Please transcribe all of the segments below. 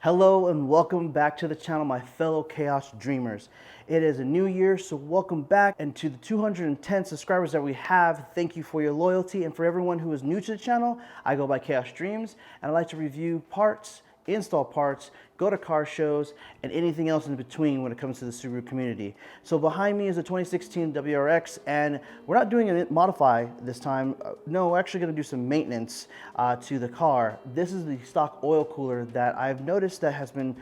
Hello and welcome back to the channel, my fellow Khaozdreamers. It is a new year, so welcome back. And to the 210 subscribers that we have, thank you for your loyalty. And for everyone who is new to the channel, I go by Khaozdreamz, and I like to review parts, install parts, go to car shows, and anything else in between when it comes to the Subaru community. So behind me is a 2016 WRX, and we're not doing a modify this time. No, we're actually gonna do some maintenance to the car. This is the stock oil cooler that I've noticed that has been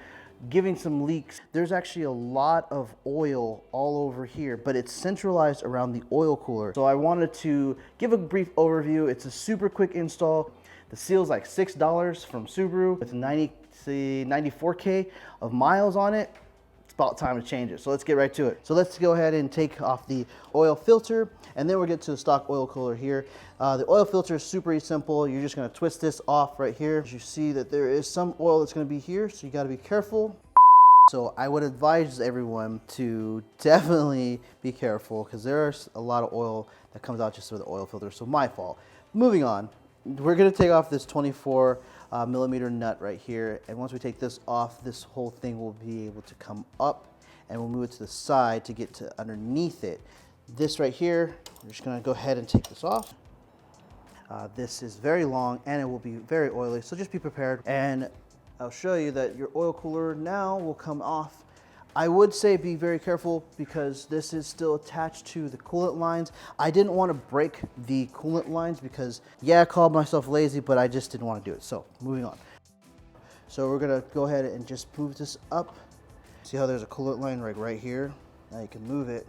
giving some leaks. There's actually a lot of oil all over here, but it's centralized around the oil cooler. So I wanted to give a brief overview. It's a super quick install. The seal's like $6 from Subaru. It's 94K of miles on it. It's about time to change it. So let's get right to it. So let's go ahead and take off the oil filter, and then we'll get to the stock oil cooler here. The oil filter is super simple. You're just gonna twist this off right here. As you see that there is some oil that's gonna be here, so you gotta be careful. So I would advise everyone to definitely be careful because there's a lot of oil that comes out just with the oil filter, so my fault. Moving on. We're gonna take off this 24 millimeter nut right here, and once we take this off, this whole thing will be able to come up, and we'll move it to the side to get to underneath it. This right here, we're just gonna go ahead and take this off. This is very long and it will be very oily, so just be prepared. And I'll show you that your oil cooler now will come off. I would say be very careful because this is still attached to the coolant lines. I didn't want to break the coolant lines because, yeah, I called myself lazy, but I just didn't want to do it. So moving on. So we're gonna go ahead and just move this up. See how there's a coolant line right here? Now you can move it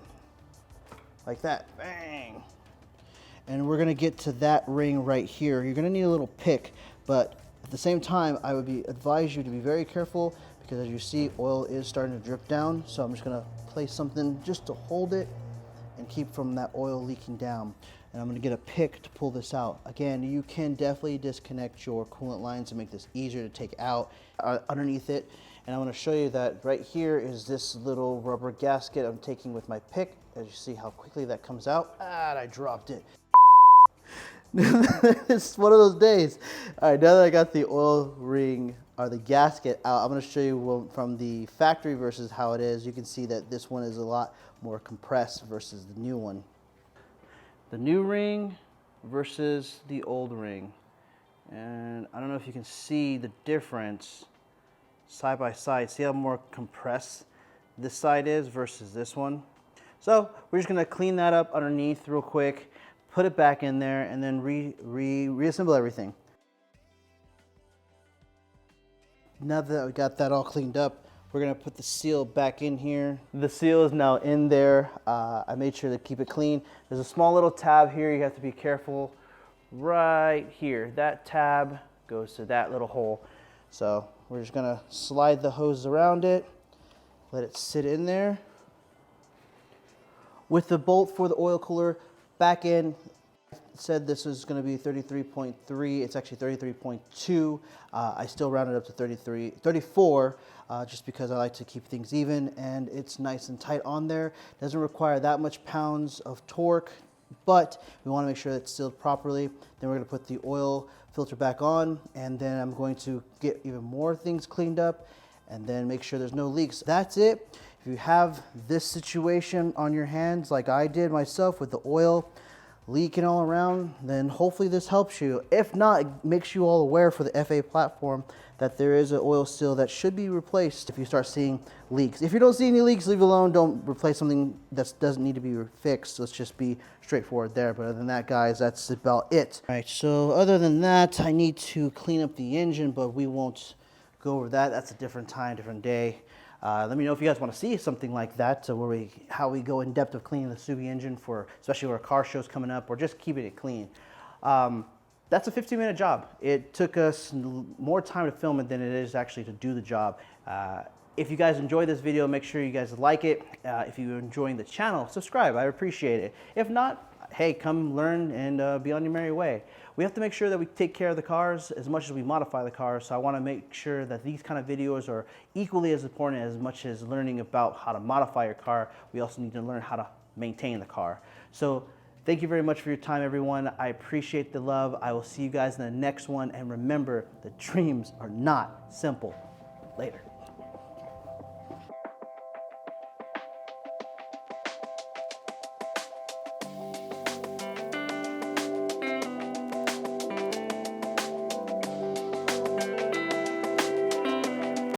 like that, bang. And we're gonna get to that ring right here. You're gonna need a little pick, but at the same time, I would advise you to be very careful because as you see, oil is starting to drip down. So I'm just gonna place something just to hold it and keep from that oil leaking down. And I'm gonna get a pick to pull this out. Again, you can definitely disconnect your coolant lines to make this easier to take out underneath it. And I wanna show you that right here is this little rubber gasket I'm taking with my pick. As you see how quickly that comes out. And I dropped it. It's one of those days. All right, now that I got the oil ring or the gasket out, I'm going to show you from the factory versus how it is. You can see that this one is a lot more compressed versus the new one. The new ring versus the old ring. And I don't know if you can see the difference side by side. See how more compressed this side is versus this one? So we're just going to clean that up underneath real quick. Put it back in there and then reassemble everything. Now that we got that all cleaned up, we're gonna put the seal back in here. The seal is now in there. I made sure to keep it clean. There's a small little tab here. You have to be careful right here. That tab goes to that little hole. So we're just gonna slide the hose around it, let it sit in there. With the bolt for the oil cooler, back in, said this is going to be 33.3. It's actually 33.2. I still rounded up to 34, just because I like to keep things even, and it's nice and tight on there. Doesn't require that much pounds of torque, but we want to make sure it's sealed properly. Then we're going to put the oil filter back on, and then I'm going to get even more things cleaned up, and then make sure there's no leaks. That's it. If you have this situation on your hands like I did myself with the oil leaking all around, then hopefully this helps you. If not, it makes you all aware for the FA platform that there is an oil seal that should be replaced if you start seeing leaks. If you don't see any leaks, leave it alone. Don't replace something that doesn't need to be fixed. Let's just be straightforward there. But other than that, guys, that's about it. All right, so other than that, I need to clean up the engine, but we won't go over that. That's a different time, different day. Let me know if you guys want to see something like that, so how we go in depth of cleaning the Subi engine for, especially where car show's coming up, or just keeping it clean. That's a 15-minute job. It took us more time to film it than it is actually to do the job. If you guys enjoyed this video, make sure you guys like it. If you're enjoying the channel, subscribe. I appreciate it. If not, hey, come learn and be on your merry way. We have to make sure that we take care of the cars as much as we modify the cars. So I want to make sure that these kind of videos are equally as important as much as learning about how to modify your car. We also need to learn how to maintain the car. So thank you very much for your time, everyone. I appreciate the love. I will see you guys in the next one. And remember, the dreams are not simple. Later.